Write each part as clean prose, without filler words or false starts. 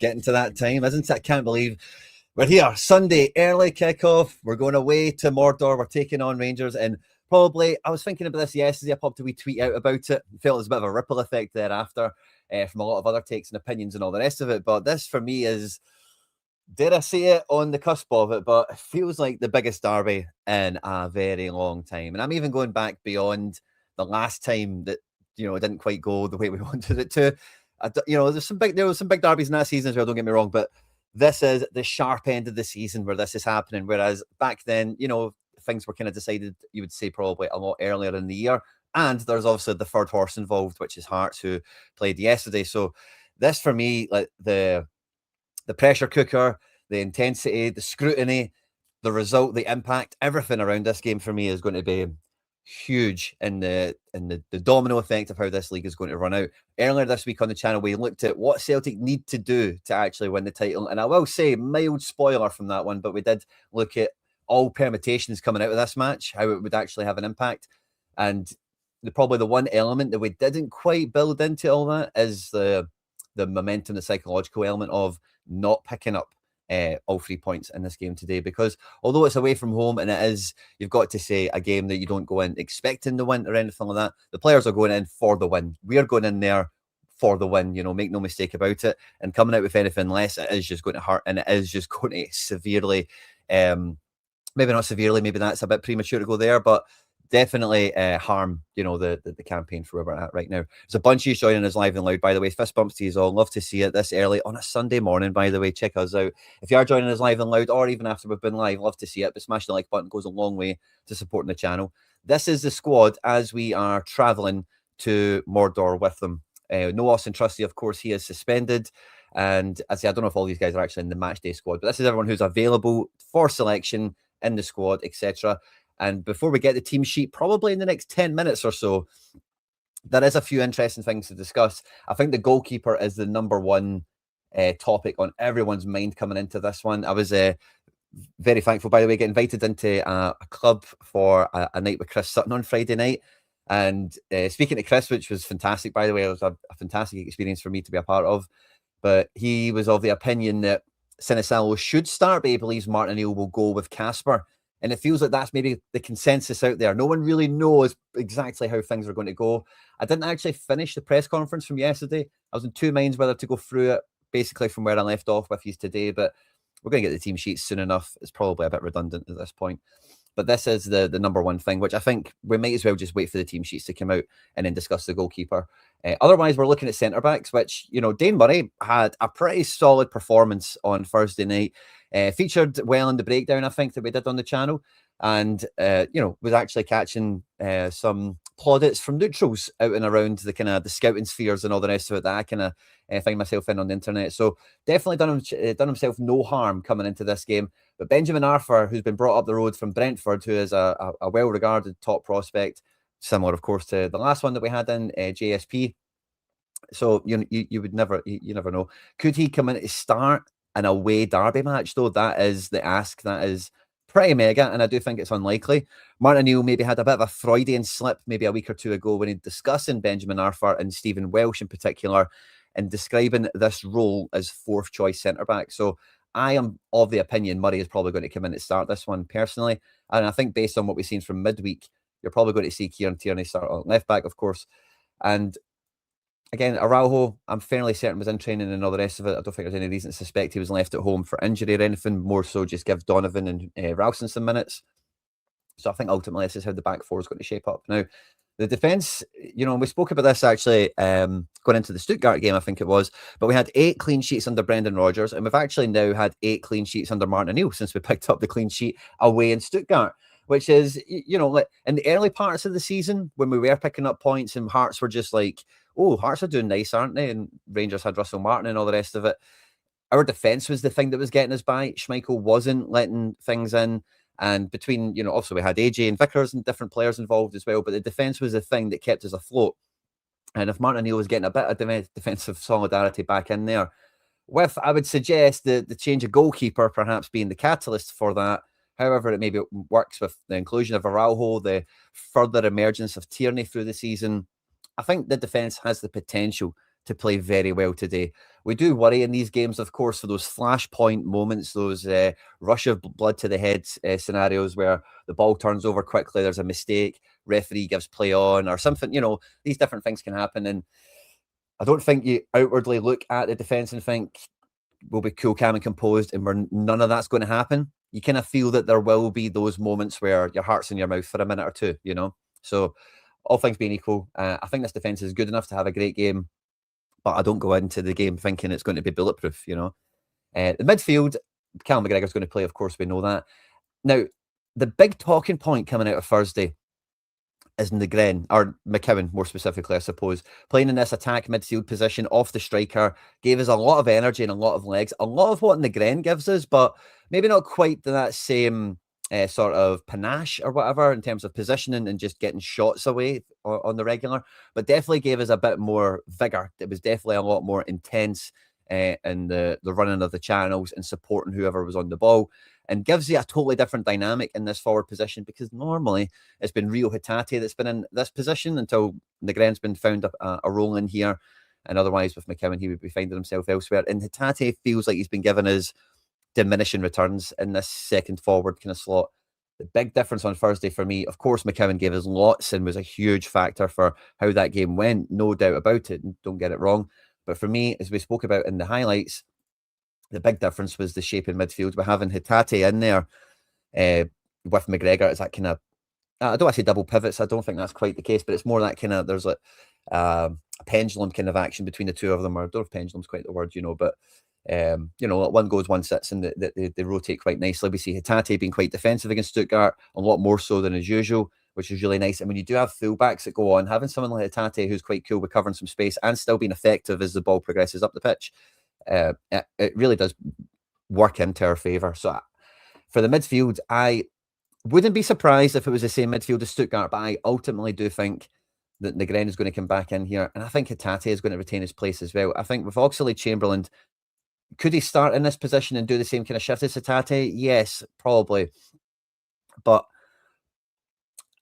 getting to that time, isn't it? I can't believe we're here. Sunday, early kickoff. We're going away to Mordor. We're taking on Rangers. And probably, I was thinking about this yesterday. I popped a wee tweet out about it. Felt there's a bit of a ripple effect thereafter from a lot of other takes and opinions and all the rest of it. But this, for me, is, dare I say it, on the cusp of it, but it feels like the biggest derby in a very long time. And I'm even going back beyond the last time that, it didn't quite go the way we wanted it to. There was some big derbies in that season as well, don't get me wrong, but this is the sharp end of the season where this is happening. Whereas back then, things were kind of decided, you would say, probably a lot earlier in the year. And there's also the third horse involved, which is Hearts, who played yesterday. So this, for me, like the pressure cooker, the intensity, the scrutiny, the result, the impact, everything around this game for me is going to be huge in the domino effect of how this league is going to run out. Earlier this week on the channel, we looked at what Celtic need to do to actually win the title. And I will say, mild spoiler from that one, but we did look at all permutations coming out of this match, how it would actually have an impact. And probably the one element that we didn't quite build into all that is the momentum, the psychological element of not picking up all 3 points in this game today, because although it's away from home and it is, you've got to say, a game that you don't go in expecting the win or anything like that. The players are going in for the win. We're going in there for the win, make no mistake about it. And coming out with anything less, it is just going to hurt, and it is just going to severely, maybe not severely, maybe that's a bit premature to go there, but definitely harm, the campaign for where we're at right now. There's a bunch of you joining us live and loud, by the way. Fist bumps to you all. Love to see it this early on a Sunday morning, by the way. Check us out. If you are joining us live and loud, or even after we've been live, love to see it. But smash the like button, goes a long way to supporting the channel. This is the squad as we are traveling to Mordor with them. No Austin Trusty, of course, he is suspended. And I say, I don't know if all these guys are actually in the matchday squad, but this is everyone who's available for selection in the squad, etc. And before we get the team sheet, probably in the next 10 minutes or so, there is a few interesting things to discuss. I think the goalkeeper is the number one topic on everyone's mind coming into this one. I was very thankful, by the way, get invited into a club for a night with Chris Sutton on Friday night. And speaking to Chris, which was fantastic, by the way, it was a fantastic experience for me to be a part of. But he was of the opinion that Sinisalo should start, but he believes Martin O'Neill will go with Casper. And it feels like that's maybe the consensus out there. No one really knows exactly how things are going to go. I didn't actually finish the press conference from yesterday. I was in two minds whether to go through it, basically from where I left off with you today. But we're going to get the team sheets soon enough. It's probably a bit redundant at this point. But this is the number one thing, which I think we might as well just wait for the team sheets to come out and then discuss the goalkeeper. Otherwise, we're looking at centre-backs, which, Dane Murray had a pretty solid performance on Thursday night. Featured well in the breakdown, I think, that we did on the channel. And, was actually catching some plaudits from neutrals out and around the kind of the scouting spheres and all the rest of it that I kind of find myself in on the internet. So definitely done himself no harm coming into this game. But Benjamin Arthur, who's been brought up the road from Brentford, who is a well-regarded top prospect, similar, of course, to the last one that we had in JSP. So you would never, you never know. Could he come in to start an away derby match, though? That is the ask. That is pretty mega, and I do think it's unlikely. Martin O'Neill maybe had a bit of a Freudian slip maybe a week or two ago when he discussing Benjamin Arthur and Stephen Welsh in particular, and describing this role as fourth choice centre-back. So I am of the opinion Murray is probably going to come in to start this one personally. And I think based on what we've seen from midweek, you're probably going to see Kieran Tierney start on left back, of course. And again, Araujo, I'm fairly certain was in training and all the rest of it. I don't think there's any reason to suspect he was left at home for injury or anything. More so just give Donovan and Ralston some minutes. So I think ultimately this is how the back four is going to shape up. Now, the defence, we spoke about this actually going into the Stuttgart game, I think it was, but we had 8 clean sheets under Brendan Rodgers, and we've actually now had 8 clean sheets under Martin O'Neill since we picked up the clean sheet away in Stuttgart, which is, like in the early parts of the season when we were picking up points and Hearts were just like, oh, Hearts are doing nice, aren't they? And Rangers had Russell Martin and all the rest of it. Our defence was the thing that was getting us by. Schmeichel wasn't letting things in. And between, obviously we had AJ and Vickers and different players involved as well, but the defence was the thing that kept us afloat. And if Martin O'Neill was getting a bit of defensive solidarity back in there, with, I would suggest, the change of goalkeeper perhaps being the catalyst for that. However, it maybe works with the inclusion of Araujo, the further emergence of Tierney through the season. I think the defence has the potential to play very well today. We do worry in these games, of course, for those flashpoint moments, those rush of blood to the head scenarios where the ball turns over quickly, there's a mistake, referee gives play on or something. These different things can happen. And I don't think you outwardly look at the defence and think we'll be cool, calm and composed and none of that's going to happen. You kind of feel that there will be those moments where your heart's in your mouth for a minute or two, So all things being equal, I think this defence is good enough to have a great game, but I don't go into the game thinking it's going to be bulletproof, The midfield, Callum McGregor's going to play, of course, we know that. Now, the big talking point coming out of Thursday is Negren, or McKeown more specifically, I suppose. Playing in this attack midfield position off the striker gave us a lot of energy and a lot of legs, a lot of what Negren gives us, but maybe not quite to that same sort of panache or whatever in terms of positioning and just getting shots away on the regular, but definitely gave us a bit more vigour. It was definitely a lot more intense in the running of the channels and supporting whoever was on the ball, and gives you a totally different dynamic in this forward position, because normally it's been Rio Hatate that's been in this position until Negren's been found a role in here, and otherwise with McKeown he would be finding himself elsewhere. And Hatate feels like he's been given his diminishing returns in this second forward kind of slot. The big difference on Thursday for me, of course, McKeown gave us lots and was a huge factor for how that game went, no doubt about it, don't get it wrong. But for me, as we spoke about in the highlights, the big difference was the shape in midfield. We're having Hatate in there with McGregor. It's that kind of, I don't want to say double pivots. I don't think that's quite the case, but it's more that kind of, there's like a pendulum kind of action between the two of them. Or I don't know if pendulum's quite the word, but one goes, one sits, and they rotate quite nicely. We see Hatate being quite defensive against Stuttgart, a lot more so than as usual, which is really nice. And when you do have fullbacks that go on, having someone like Hatate who's quite cool with covering some space and still being effective as the ball progresses up the pitch, it really does work into our favour. So for the midfield, I wouldn't be surprised if it was the same midfield as Stuttgart, but I ultimately do think that Negren is going to come back in here, and I think Hatate is going to retain his place as well. I think with Oxlade-Chamberlain, could he start in this position and do the same kind of shift as Hatate? Yes, probably. But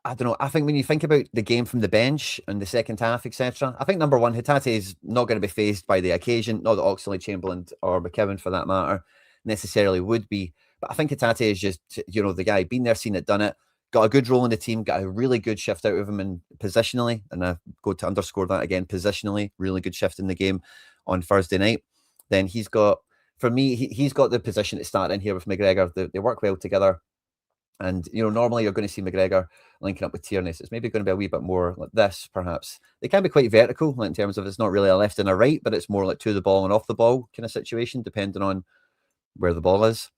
I don't know. I think when you think about the game from the bench and the second half, etc., I think number one, Hatate is not going to be phased by the occasion. Not that Oxlade-Chamberlain or McKeown, for that matter, necessarily would be. But I think Hatate is just, the guy, been there, seen it, done it, got a good role in the team, got a really good shift out of him and positionally, and I go to underscore that again, positionally, really good shift in the game on Thursday night. Then he's got, for me, he's got the position to start in here with McGregor. They work well together. And, normally you're going to see McGregor linking up with Tierney. So it's maybe going to be a wee bit more like this, perhaps. They can be quite vertical, like in terms of it's not really a left and a right, but it's more like to the ball and off the ball kind of situation, depending on where the ball is,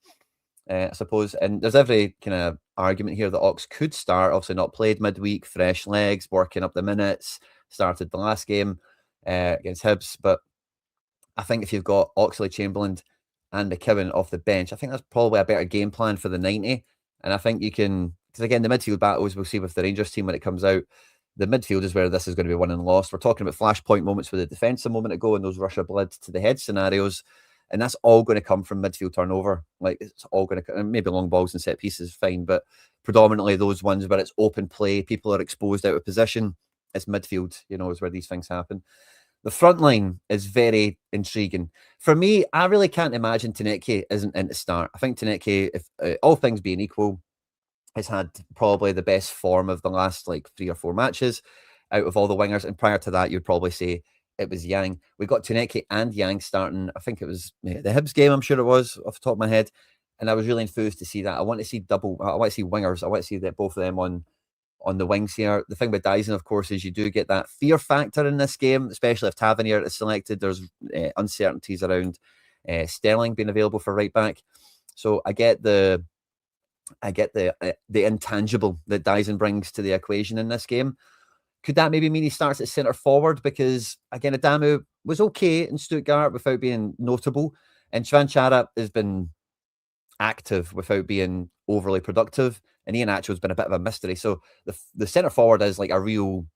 I suppose. And there's every kind of argument here that Ox could start, obviously not played midweek, fresh legs, working up the minutes, started the last game against Hibs. But I think if you've got Oxlade-Chamberlain and McKeown off the bench, I think that's probably a better game plan for the 90. And I think you can, because again, the midfield battles we'll see with the Rangers team when it comes out. The midfield is where this is going to be won and lost. We're talking about flashpoint moments with the defence a moment ago and those rush of blood to the head scenarios. And that's all going to come from midfield turnover. Like, it's all going to, maybe long balls and set pieces, fine, but predominantly those ones where it's open play, people are exposed out of position. It's midfield, is where these things happen. The front line is very intriguing. For me, I really can't imagine Taneke isn't in to start. I think Taneke, if all things being equal, has had probably the best form of the last 3 or 4 matches out of all the wingers. And prior to that, you'd probably say it was Yang. We got Taneke and Yang starting. I think it was the Hibs game, I'm sure it was, off the top of my head. And I was really enthused to see that. I want to see I want to see wingers. I want to see that both of them on the wings here. The thing with Dyson, of course, is you do get that fear factor in this game, especially if Tavernier is selected. There's uncertainties around Sterling being available for right back. So I get the intangible that Dyson brings to the equation in this game. Could that maybe mean he starts at centre forward? Because again, Adamu was okay in Stuttgart without being notable, and Chvanchara has been active without being overly productive. And Ian Atchell's been a bit of a mystery. So the centre forward is like a real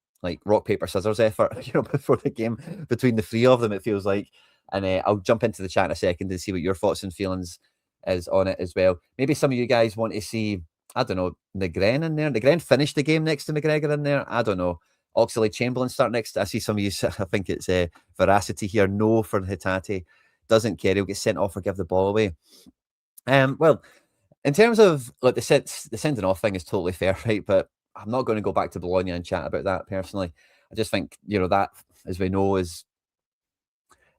rock, paper, scissors effort, before the game between the 3 of them, it feels like. And I'll jump into the chat in a second and see what your thoughts and feelings is on it as well. Maybe some of you guys want to see, I don't know, Negren in there. Negren finished the game next to McGregor in there. I don't know. Oxlade-Chamberlain start next. I see some of you, I think it's veracity here. No for Hatate. Doesn't care. He'll get sent off or give the ball away. Well, in terms of like the sending off thing is totally fair, right? But I'm not going to go back to Bologna and chat about that personally. I just think, that, as we know, is,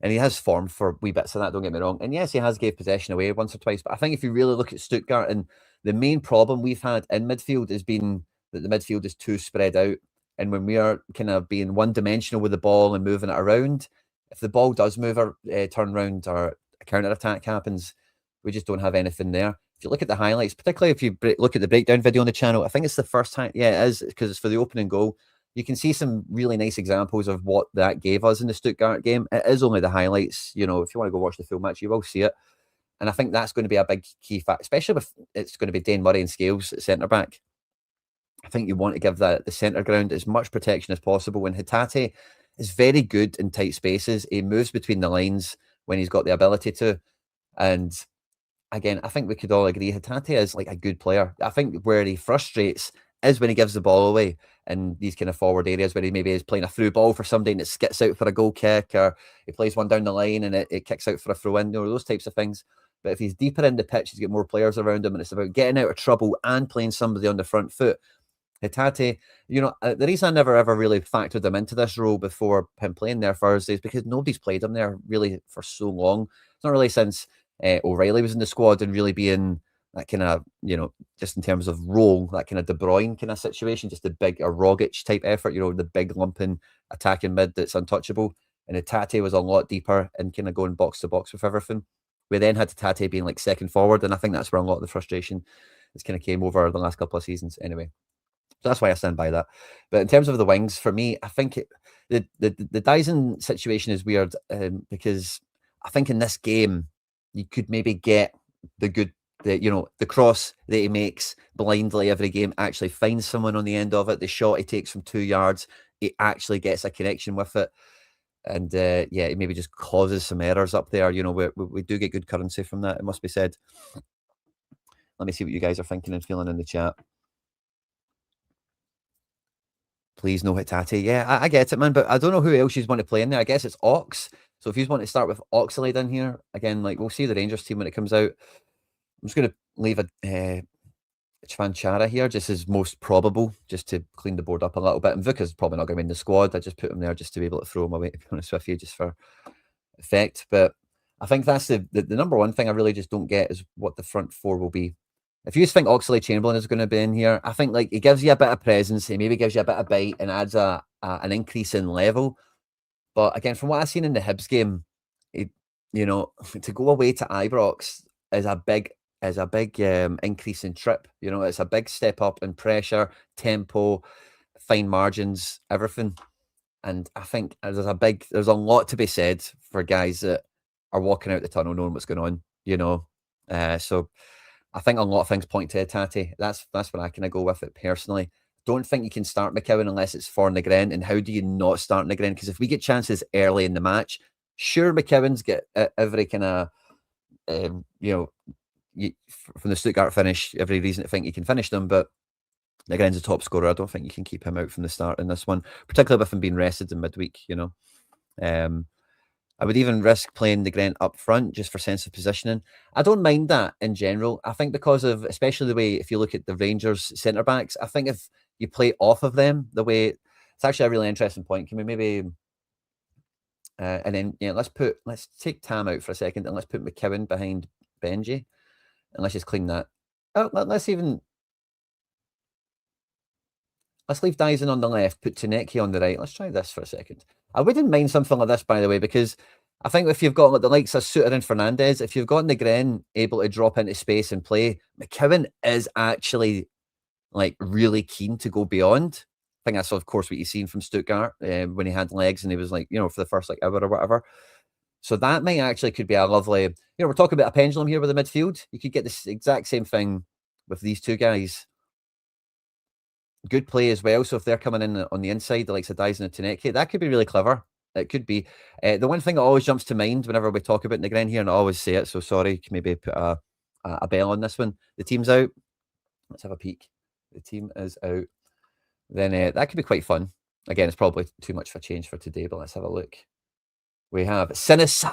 and he has formed for wee bits of that, don't get me wrong. And yes, he has gave possession away once or twice. But I think if you really look at Stuttgart, and the main problem we've had in midfield has been that the midfield is too spread out. And when we are kind of being one-dimensional with the ball and moving it around, if the ball does move or turn around or a counter-attack happens, we just don't have anything there. If you look at the highlights, particularly if you look at the breakdown video on the channel, I think it's the first time. Yeah, it is, because it's for the opening goal. You can see some really nice examples of what that gave us in the Stuttgart game. It is only the highlights. If you want to go watch the full match, you will see it. And I think that's going to be a big key fact, especially if it's going to be Dane Murray and Scales at centre-back. I think you want to give the centre ground as much protection as possible. When Hatate is very good in tight spaces, he moves between the lines when he's got the ability to. And again, I think we could all agree Hatate is like a good player. I think where he frustrates is when he gives the ball away in these kind of forward areas where he maybe is playing a through ball for somebody and it skits out for a goal kick, or he plays one down the line and it kicks out for a throw in, or those types of things. But if he's deeper in the pitch, he's got more players around him and it's about getting out of trouble and playing somebody on the front foot. Hatate, the reason I never ever really factored him into this role before him playing there Thursday is because nobody's played him there really for so long. It's not really since O'Reilly was in the squad and really being that kind of, just in terms of role, that kind of De Bruyne kind of situation, just a big Rogic type effort, the big lumping attacking mid that's untouchable. And Hatate was a lot deeper and kind of going box to box with everything. We then had Hatate being like second forward, and I think that's where a lot of the frustration has kind of came over the last couple of seasons anyway. So that's why I stand by that. But in terms of the wings, for me, I think the Dyson situation is weird because I think in this game, you could maybe get the cross that he makes blindly every game, actually finds someone on the end of it. The shot he takes from 2 yards, he actually gets a connection with it. And it maybe just causes some errors up there. We do get good currency from that, it must be said. Let me see what you guys are thinking and feeling in the chat. Please no Hatate. Yeah, I get it, man. But I don't know who else you want to play in there. I guess it's Ox. So if you want to start with Oxlade in here, again, we'll see the Rangers team when it comes out. I'm just going to leave a Chvanchara here, just as most probable, just to clean the board up a little bit. And Vuka's probably not going to be in the squad. I just put him there just to be able to throw him away, to be honest with you, just for effect. But I think that's the number one thing I really just don't get is what the front four will be. If you just think Oxlade-Chamberlain is going to be in here, I think he gives you a bit of presence, he maybe gives you a bit of bite and adds an increase in level. But again, from what I've seen in the Hibs game, to go away to Ibrox is a big increase in trip. It's a big step up in pressure, tempo, fine margins, everything. And I think there's a lot to be said for guys that are walking out the tunnel knowing what's going on. So I think a lot of things point to Hatate. That's what I kind of go with it personally. Don't think you can start McKeown unless it's for Negren. And how do you not start Negren? Because if we get chances early in the match, sure, McKeown's get every kind of, from the Stuttgart finish, every reason to think you can finish them. But Negren's a top scorer. I don't think you can keep him out from the start in this one, particularly with him being rested in midweek. I would even risk playing Negren up front just for sense of positioning. I don't mind that in general. I think because of, especially the way, if you look at the Rangers centre-backs, I think if you play off of them, the way, it's actually a really interesting point. Can we maybe, and then, let's take Tam out for a second and let's put McKeown behind Benji. And let's just clean that. Oh, let's leave Dyson on the left, put Taneki on the right. Let's try this for a second. I wouldn't mind something like this, by the way, because I think if you've got the likes of Suter and Fernandez, if you've got Negren able to drop into space and play, McKeown is actually really keen to go beyond. I think that's, of course, what you've seen from Stuttgart when he had legs and he was for the first hour or whatever. So that might actually could be a lovely, we're talking about a pendulum here with the midfield. You could get this exact same thing with these two guys. Good play as well. So if they're coming in on the inside, the likes of Dyson and Taneki, that could be really clever. It could be. The one thing that always jumps to mind whenever we talk about Negren here, and I always say it, so sorry, can maybe put a bell on this one. The team's out. Let's have a peek. The team is out. Then that could be quite fun. Again, it's probably too much for change for today, but let's have a look. We have Sinister.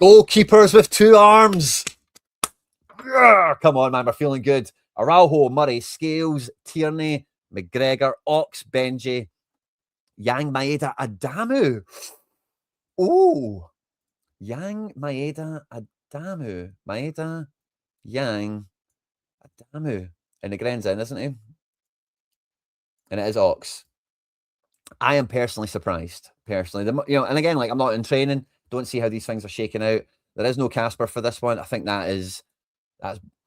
Goalkeepers with 2 arms. Come on, man. We're feeling good. Araujo, Murray, Scales, Tierney, McGregor, Ox, Benji, Yang, Maeda, Adamu. Oh, Yang, Maeda, Adamu. Maeda, Yang, Adamu. And the Gren's in, isn't he? And it is Ox. I am personally surprised. Personally, and again, like, I'm not in training. Don't see how these things are shaking out. There is no Casper for this one. I think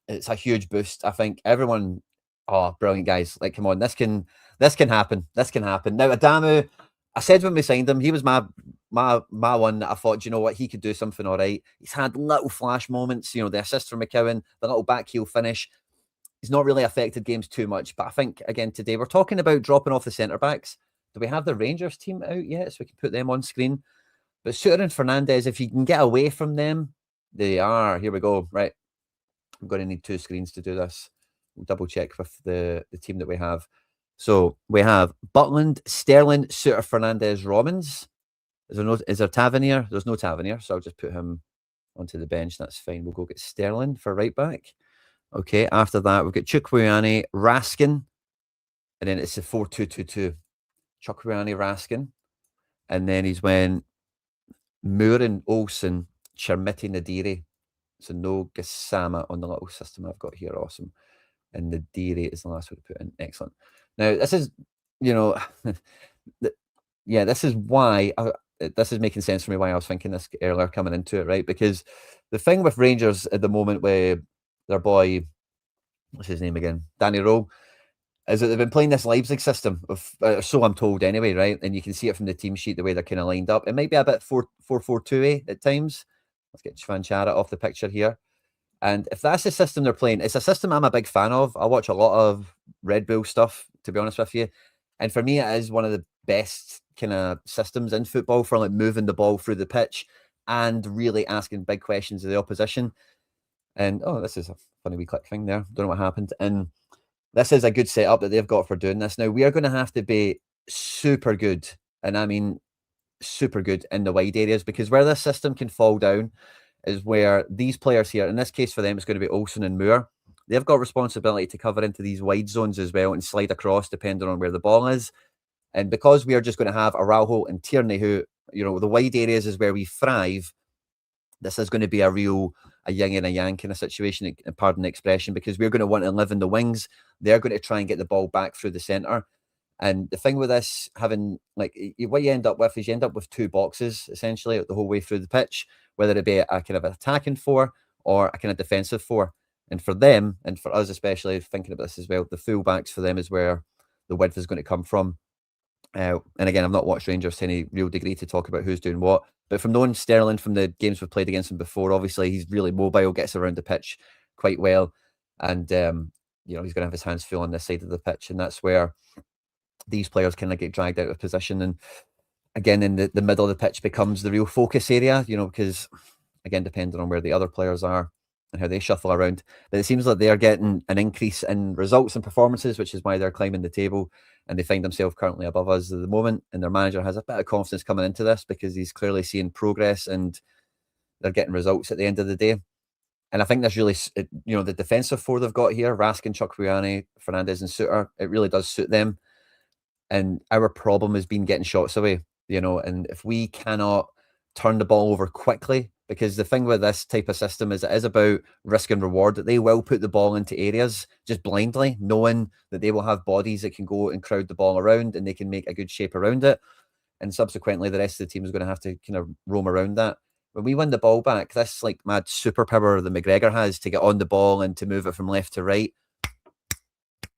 it's a huge boost. I think everyone, brilliant, guys. Like, come on, this can happen. This can happen. Now, Adamu, I said when we signed him, he was my one that I thought, you know what, he could do something all right. He's had little flash moments, the assist from McCowan, the little back heel finish. He's not really affected games too much, but I think, again, today we're talking about dropping off the centre-backs. Do we have the Rangers team out yet so we can put them on screen? But Suter and Fernandez, if you can get away from them, they are. Here we go. Right. I'm going to need 2 screens to do this. We'll double check with the team that we have. So we have Butland, Sterling, Suter, Fernandez, Robbins. Is there Tavernier? There's no Tavernier, so I'll just put him onto the bench. That's fine. We'll go get Sterling for right back. Okay, after that, we've got Chukwueze, Raskin, and then it's a 4-2-2-2. Chukwueze, Raskin, and then he's when Moore and Olsen, Chermiti, Nadiri. So no Gassama on the little system I've got here. Awesome. And Nadiri is the last one to put in. Excellent. Now, this is, this is why, this is making sense for me why I was thinking this earlier coming into it, right? Because the thing with Rangers at the moment with their boy, what's his name again? Danny Rowe, is that they've been playing this Leipzig system, so I'm told anyway, right? And you can see it from the team sheet, the way they're kind of lined up. It might be a bit 4-4-2 at times. Let's get Chvanchara off the picture here. And if that's the system they're playing, it's a system I'm a big fan of. I watch a lot of Red Bull stuff, to be honest with you. And for me, it is one of the best kind of systems in football for like moving the ball through the pitch and really asking big questions of the opposition. And, this is a funny wee click thing there. Don't know what happened. And this is a good setup that they've got for doing this. Now, we are going to have to be super good, and I mean super good in the wide areas, because where this system can fall down is where these players here, in this case for them, it's going to be Olsen and Moore. They've got responsibility to cover into these wide zones as well and slide across depending on where the ball is. And because we are just going to have Araujo and Tierney, who, the wide areas is where we thrive, this is going to be a yin and a yang kind of situation, pardon the expression, because we're going to want to live in the wings. They're going to try and get the ball back through the centre. And the thing with this, having, like, what you end up with is you end up with 2 boxes, essentially, the whole way through the pitch, whether it be a kind of attacking 4 or a kind of defensive 4. And for them, and for us especially, thinking about this as well, the full-backs for them is where the width is going to come from. And again, I've not watched Rangers to any real degree to talk about who's doing what. But from knowing Sterling from the games we've played against him before, obviously he's really mobile, gets around the pitch quite well. And, he's going to have his hands full on this side of the pitch. And that's where these players kind of get dragged out of position. And again, in the middle of the pitch becomes the real focus area, because, again, depending on where the other players are and how they shuffle around. But it seems like they're getting an increase in results and performances, which is why they're climbing the table. And they find themselves currently above us at the moment. And their manager has a bit of confidence coming into this because he's clearly seeing progress and they're getting results at the end of the day. And I think that's really, the defensive 4 they've got here, Raskin, Chukwueze, Fernandez and Suter, it really does suit them. And our problem has been getting shots away, and if we cannot turn the ball over quickly, because the thing with this type of system is it is about risk and reward, that they will put the ball into areas just blindly, knowing that they will have bodies that can go and crowd the ball around and they can make a good shape around it. And subsequently, the rest of the team is going to have to kind of roam around that. When we win the ball back, this like mad superpower that McGregor has to get on the ball and to move it from left to right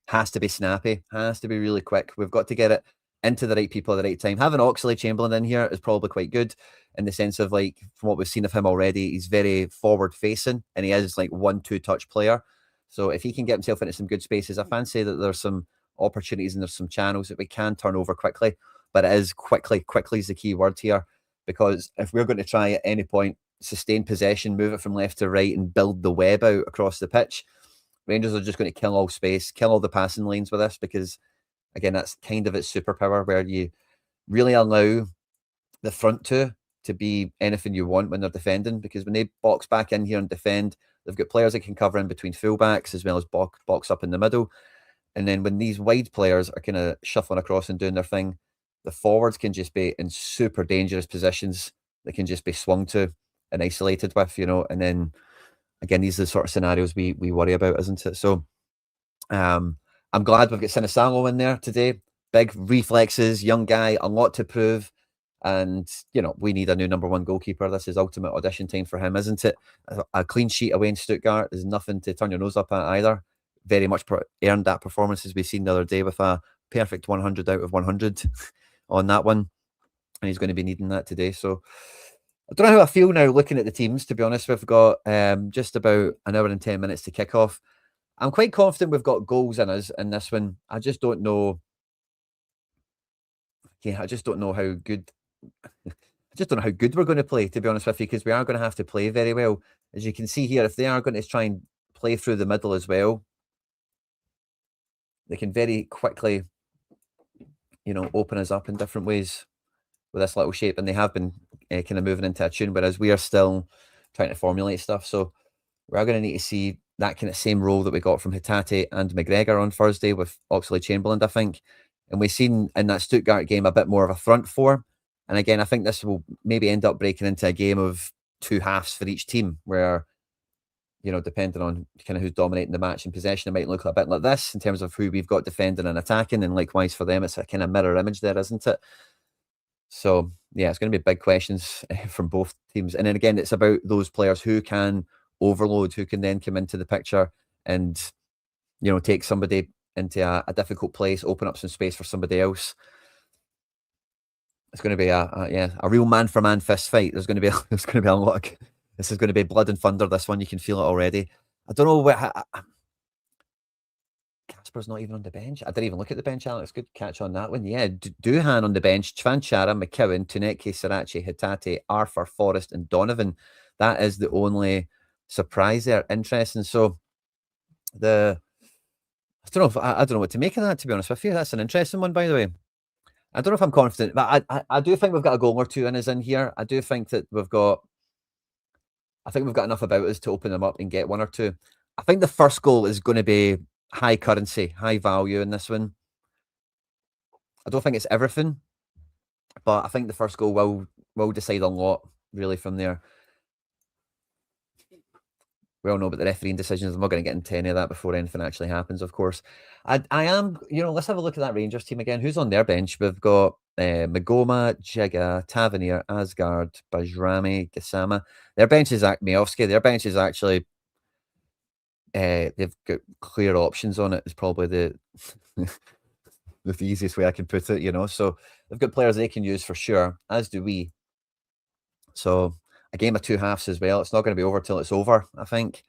has to be snappy, has to be really quick. We've got to get it into the right people at the right time. Having Oxlade-Chamberlain in here is probably quite good in the sense of, like, from what we've seen of him already, he's very forward-facing and he is like 1-2 touch player. So if he can get himself into some good spaces, I fancy that there's some opportunities and there's some channels that we can turn over quickly. But it is quickly. Quickly is the key word here, because if we're going to try at any point sustain possession, move it from left to right and build the web out across the pitch, Rangers are just going to kill all space, kill all the passing lanes with this, because again, that's kind of its superpower, where you really allow the front two to be anything you want when they're defending, because when they box back in here and defend, they've got players that can cover in between fullbacks as well as box up in the middle. And then when these wide players are kind of shuffling across and doing their thing, the forwards can just be in super dangerous positions. They can just be swung to and isolated with, and then again, these are the sort of scenarios we worry about, isn't it? So I'm glad we've got Sinisalo in there today. Big reflexes, young guy, a lot to prove. And, we need a new number one goalkeeper. This is ultimate audition time for him, isn't it? A clean sheet away in Stuttgart is nothing to turn your nose up at either. Very much earned that performance, as we've seen the other day, with a perfect 100 out of 100 on that one. And he's going to be needing that today. So I don't know how I feel now looking at the teams, to be honest. We've got just about an hour and 10 minutes to kick off. I'm quite confident we've got goals in us in this one. I just don't know. Yeah, I just don't know how good. I just don't know how good we're going to play, to be honest with you, because we are going to have to play very well. As you can see here, if they are going to try and play through the middle as well, they can very quickly, open us up in different ways with this little shape. And they have been kind of moving into a tune, whereas we are still trying to formulate stuff. So we are going to need to see that kind of same role that we got from Hatate and McGregor on Thursday with Oxlade-Chamberlain, I think. And we've seen in that Stuttgart game a bit more of a front four. And again, I think this will maybe end up breaking into a game of two halves for each team, where, depending on kind of who's dominating the match in possession, it might look a bit like this in terms of who we've got defending and attacking. And likewise for them, it's a kind of mirror image there, isn't it? So, yeah, it's going to be big questions from both teams. And then again, it's about those players who can overload, who can then come into the picture and, take somebody into a difficult place, open up some space for somebody else. It's going to be a real man for man fist fight. There's going to be a lot of, this is going to be blood and thunder. This one, you can feel it already. I don't know where Casper's not even on the bench. I didn't even look at the bench, Alex. Good catch on that one. Yeah, Duhan on the bench. Chvanchara, McKeown, Tuneke, Sirachi, Hatate, Arthur, Forrest, and Donovan. That is the only surprise there. Interesting. So I don't know what to make of that, to be honest with you. That's an interesting one, by the way. I don't know if I'm confident, but I do think we've got a goal or two in us in here. I do think that we've got enough about us to open them up and get one or two. I think the first goal is going to be high currency, high value in this one. I don't think it's everything, but I think the first goal will decide a lot, really, from there. We all know about the refereeing decisions. I'm not going to get into any of that before anything actually happens, of course. I am, let's have a look at that Rangers team again. Who's on their bench? We've got Magoma, Jiga, Tavernier, Asgard, Bajrami, Gassama. Their bench is Miovsky. Their bench is actually, they've got clear options on it. Is probably the easiest way I can put it, So they've got players they can use for sure, as do we. So a game of two halves as well. It's not going to be over till it's over, I think.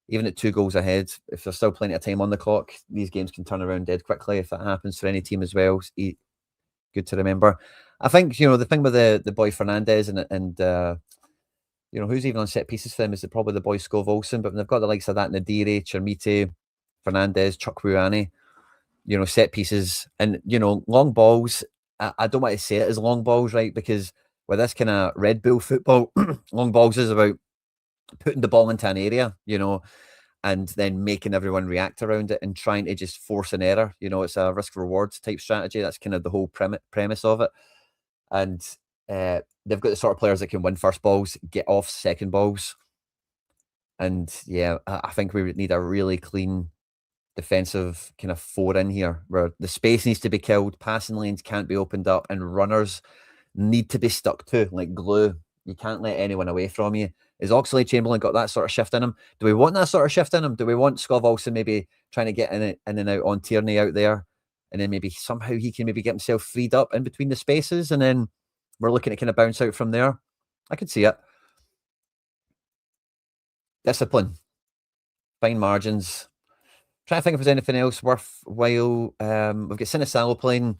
Even at 2 goals ahead, if there's still plenty of time on the clock, these games can turn around dead quickly if that happens for any team as well. Good to remember. I think, the thing with the boy Fernandez and who's even on set pieces for them is probably the boy Skov Olsen, but they've got the likes of that Nadiri, Chermite, Fernandez, Chukwuani, set pieces and, long balls. I don't want to say it as long balls, right? Because with this kind of Red Bull football, long balls is about putting the ball into an area, and then making everyone react around it and trying to just force an error. It's a risk reward type strategy. That's kind of the whole premise of it. And they've got the sort of players that can win first balls, get off second balls. And yeah, I think we need a really clean defensive kind of 4 in here, where the space needs to be killed, passing lanes can't be opened up, and runners need to be stuck to like glue. You can't let anyone away from you. Is Oxlade-Chamberlain got that sort of shift in him? Do we want that sort of shift in him? Do we want Skov Olsen maybe trying to get in and out on Tierney out there, and then maybe somehow he can maybe get himself freed up in between the spaces, and then we're looking at kind of bounce out from there? I could see it. Discipline, fine margins. Trying to think if there's anything else worthwhile. We've got Sinisalo playing.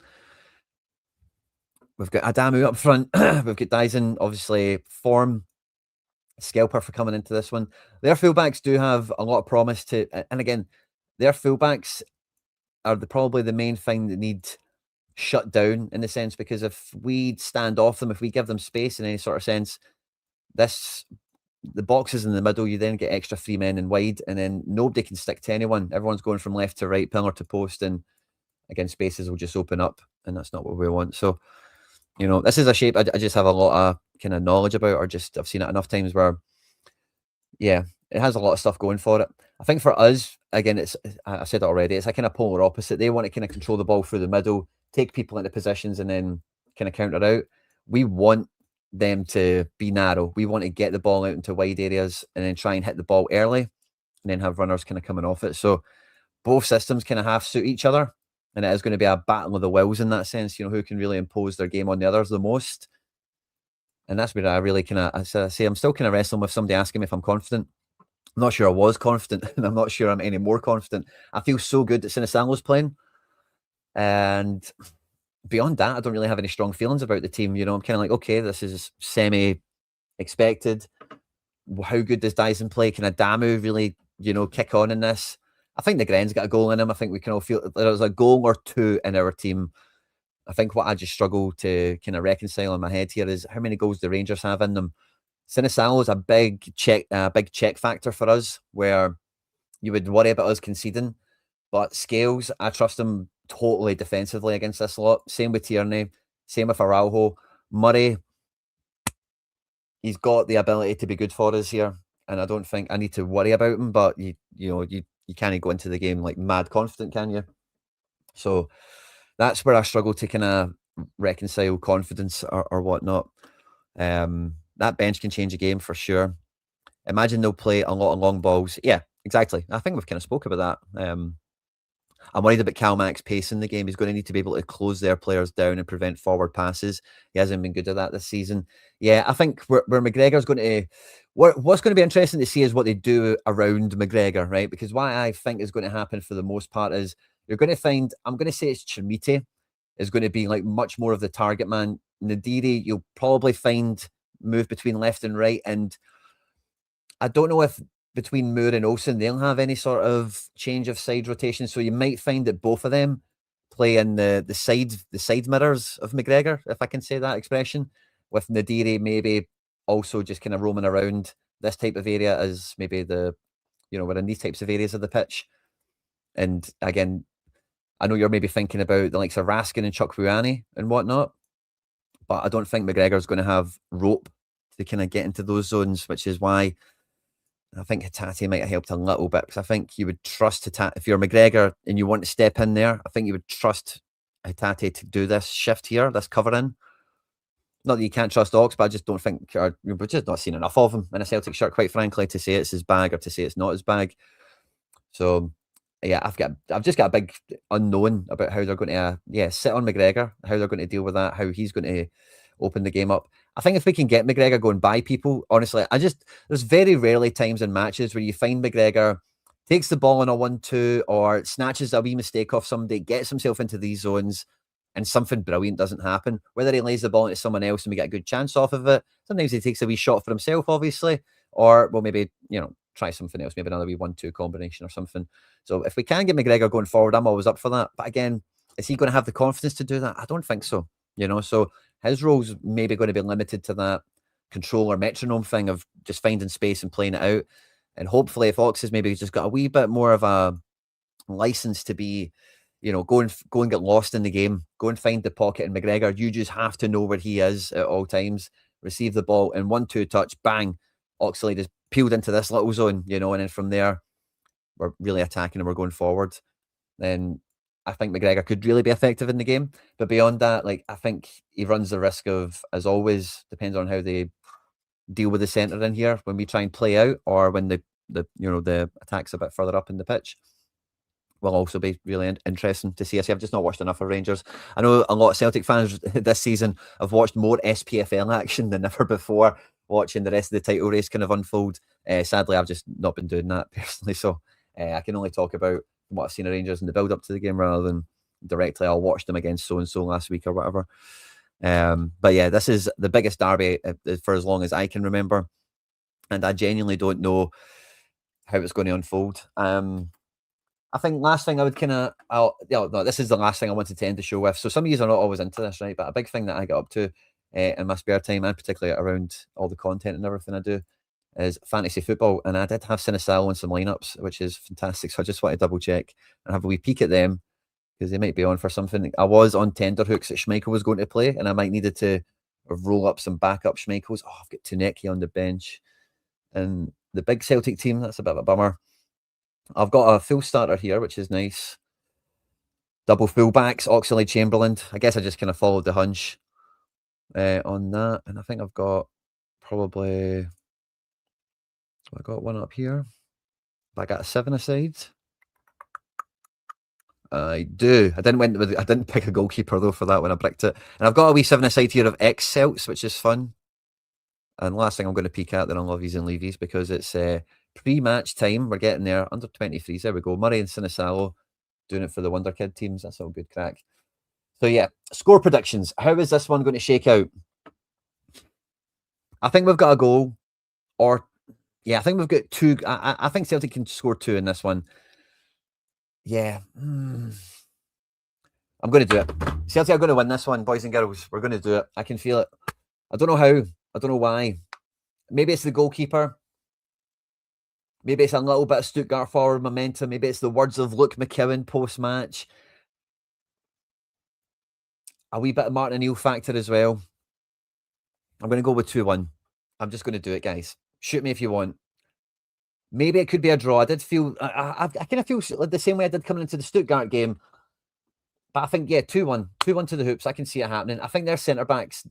We've got Adamu up front. We've got Dyson, obviously, form. Scalper for coming into this one. Their fullbacks do have a lot of promise to, and again, their fullbacks, are probably the main thing that need shut down in the sense, because if we stand off them, if we give them space in any sort of sense, the boxes in the middle, you then get extra 3 men in wide, and then nobody can stick to anyone. Everyone's going from left to right, pillar to post, and again, spaces will just open up, and that's not what we want. So, this is a shape I just have a lot of kind of knowledge about, or just I've seen it enough times where, yeah, it has a lot of stuff going for it. I think for us, again, I said it already, it's a kind of polar opposite. They want to kind of control the ball through the middle, take people into positions, and then kind of counter out. We want them to be narrow. We want to get the ball out into wide areas and then try and hit the ball early, and then have runners kind of coming off it. So both systems kind of half suit each other, and it is going to be a battle of the wills in that sense. Who can really impose their game on the others the most. And that's where I really kind of, as I say, I'm still kind of wrestling with somebody asking me if I'm confident. I'm not sure I was confident, and I'm not sure I'm any more confident. I feel so good that Sinisalo's playing, and beyond that, I don't really have any strong feelings about the team. I'm kind of like, okay, this is semi-expected. How good does Dyson play? Can Adamu really, kick on in this? I think the Gren's got a goal in him. I think we can all feel there's a goal or two in our team. I think what I just struggle to kind of reconcile in my head here is how many goals the Rangers have in them. Sinisalo is a big check factor for us, where you would worry about us conceding. But Scales, I trust him totally defensively against this lot. Same with Tierney, same with Araujo. Murray, he's got the ability to be good for us here, and I don't think I need to worry about him. But you can't go into the game like mad confident, can you? So that's where I struggle to kind of reconcile confidence or whatnot. That bench can change a game for sure. Imagine they'll play a lot of long balls. Yeah, exactly. I think we've kind of spoke about that. I'm worried about Calmac's pace in the game. He's going to need to be able to close their players down and prevent forward passes. He hasn't been good at that this season. Yeah, I think where McGregor's going to... What's going to be interesting to see is what they do around McGregor, right? Because what I think is going to happen for the most part is you're going to find... I'm going to say it's Chermite is going to be like much more of the target man. Nadiri, you'll probably find move between left and right. And I don't know if between Moore and Olsen, they'll have any sort of change of side rotation. So you might find that both of them play in the side mirrors of McGregor, if I can say that expression, with Nadiri maybe also just kind of roaming around this type of area as maybe we're in these types of areas of the pitch. And again, I know you're maybe thinking about the likes of Raskin and Chukwuani and whatnot, but I don't think McGregor's going to have rope to kind of get into those zones, which is why I think Hatate might have helped a little bit, because I think you would trust Hatate. If you're McGregor and you want to step in there, I think you would trust Hatate to do this shift here, this cover in. Not that you can't trust Ox, but I just don't think, we've just not seen enough of him in a Celtic shirt, quite frankly, to say it's his bag or to say it's not his bag. So, yeah, I've just got a big unknown about how they're going to, sit on McGregor, how they're going to deal with that, how he's going to open the game up. I think if we can get McGregor going by people, honestly, there's very rarely times in matches where you find McGregor takes the ball on a 1-2 or snatches a wee mistake off somebody, gets himself into these zones, and something brilliant doesn't happen. Whether he lays the ball into someone else and we get a good chance off of it, sometimes he takes a wee shot for himself, obviously, or, well, maybe, try something else, maybe another wee 1-2 combination or something. So if we can get McGregor going forward, I'm always up for that. But again, is he going to have the confidence to do that? I don't think so. So his role's maybe going to be limited to that control or metronome thing of just finding space and playing it out. And hopefully if Ox has maybe just got a wee bit more of a license to be, go and get lost in the game, go and find the pocket. And McGregor, you just have to know where he is at all times, receive the ball and 1-2 touch, bang, Oxlade is peeled into this little zone, and then from there, we're really attacking and we're going forward. Then I think McGregor could really be effective in the game. But beyond that, I think he runs the risk of, as always, depends on how they deal with the centre in here when we try and play out, or when the attack's a bit further up in the pitch. Will also be really interesting to see. I've just not watched enough of Rangers. I know a lot of Celtic fans this season have watched more SPFL action than ever before, watching the rest of the title race kind of unfold. Sadly, I've just not been doing that personally, so I can only talk about what I've seen of Rangers in the build-up to the game rather than directly I'll watch them against so-and-so last week or whatever. But yeah, this is the biggest derby for as long as I can remember, and I genuinely don't know how it's going to unfold. I think last thing I would no, this is the last thing I wanted to end the show with. So some of you are not always into this, right? But a big thing that I get up to in my spare time, and particularly around all the content and everything I do, is fantasy football. And I did have Sinisalo in some lineups, which is fantastic. So I just want to double check and have a wee peek at them, because they might be on for something. I was on tender hooks that Schmeichel was going to play, and I might needed to roll up some backup Schmeichels. Oh, I've got Tuneki on the bench. And the big Celtic team, that's a bit of a bummer. I've got a full starter here, which is nice. Double fullbacks, Oxlade-Chamberlain. I guess I just kind of followed the hunch on that. And I think I've got probably... I got one up here. I got a 7 aside. I do. I didn't pick a goalkeeper though for that when I bricked it. And I've got a wee 7 aside here of ex-Celts, which is fun. And last thing I'm going to peek at, then I'll lovies and leavies, because it's pre-match time. We're getting there. Under 23s. There we go. Murray and Sinisalo doing it for the Wonder Kid teams. That's all good crack. So yeah, score predictions. How is this one going to shake out? I think we've got a goal, or yeah, I think we've got 2. I think Celtic can score 2 in this one. Yeah. I'm going to do it. Celtic are going to win this one, boys and girls. We're going to do it. I can feel it. I don't know how. I don't know why. Maybe it's the goalkeeper. Maybe it's a little bit of Stuttgart forward momentum. Maybe it's the words of Luke McKeown post-match. A wee bit of Martin O'Neill factor as well. I'm going to go with 2-1. I'm just going to do it, guys. Shoot me if you want. Maybe it could be a draw. I did feel... I kind of feel the same way I did coming into the Stuttgart game. But I think, yeah, 2-1. 2-1 to the Hoops. I can see it happening. I think their centre-backs...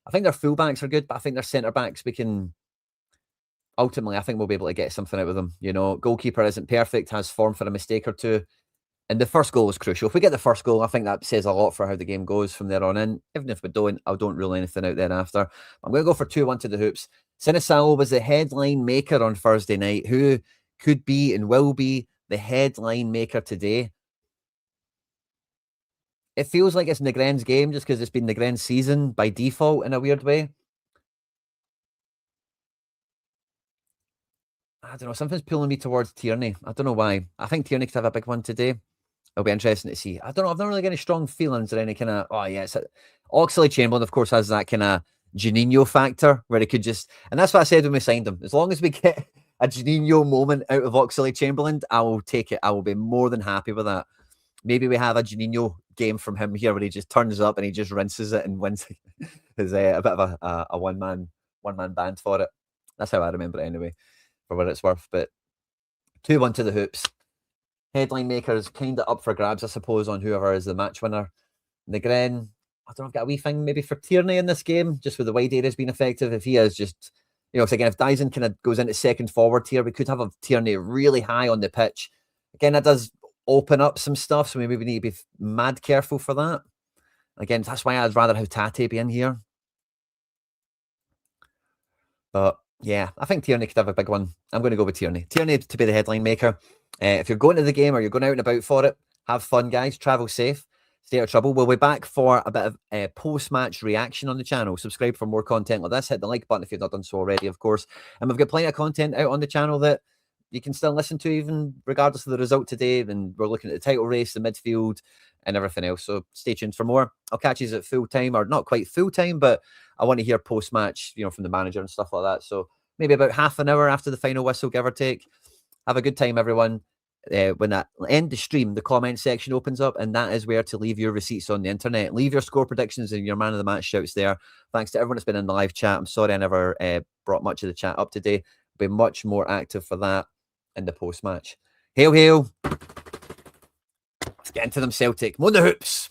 I think their full-backs are good, but I think their centre-backs, we can... Ultimately, I think we'll be able to get something out of them. Goalkeeper isn't perfect, has form for a mistake or two. And the first goal is crucial. If we get the first goal, I think that says a lot for how the game goes from there on in. Even if we don't, I don't rule anything out thereafter. I'm going to go for 2-1 to the Hoops. Sinisalo was the headline maker on Thursday night. Who could be and will be the headline maker today? It feels like it's Negren's game just because it's been Negren's season by default in a weird way. I don't know. Something's pulling me towards Tierney. I don't know why. I think Tierney could have a big one today. It'll be interesting to see. I don't know. I've not really got any strong feelings or any kind of... Oh, yeah. Oxlade-Chamberlain, of course, has that kind of Juninho factor where it could just... And that's what I said when we signed him. As long as we get a Juninho moment out of Oxlade-Chamberlain, I will take it. I will be more than happy with that. Maybe we have a Juninho game from him here where he just turns up and he just rinses it and wins. Is a bit of a one-man band for it. That's how I remember it anyway, for what it's worth. But 2-1 to the Hoops. Headline makers kind of up for grabs, I suppose, on whoever is the match winner. Negren, I don't know, I've got a wee thing maybe for Tierney in this game, just with the wide areas being effective. If he is just, so again, if Dyson kind of goes into second forward here, we could have a Tierney really high on the pitch. Again, that does open up some stuff, so maybe we need to be mad careful for that. Again, that's why I'd rather have Tate be in here. But yeah, I think Tierney could have a big one. I'm going to go with Tierney. Tierney to be the headline maker. If you're going to the game or you're going out and about for it, have fun, guys. Travel safe. Stay out of trouble. We'll be back for a bit of post-match reaction on the channel. Subscribe for more content like this. Hit the like button if you've not done so already, of course. And we've got plenty of content out on the channel that you can still listen to even regardless of the result today. And we're looking at the title race, the midfield, and everything else. So stay tuned for more. I'll catch you at full time, or not quite full time, but I want to hear post-match, from the manager and stuff like that. So maybe about half an hour after the final whistle, give or take. Have a good time, everyone. When that end the stream, the comment section opens up, and that is where to leave your receipts on the internet. Leave your score predictions and your man of the match shouts there. Thanks to everyone that's been in the live chat. I'm sorry I never brought much of the chat up today. Be much more active for that in the post-match. Hail, hail. Let's get into them, Celtic. Mo the Hoops.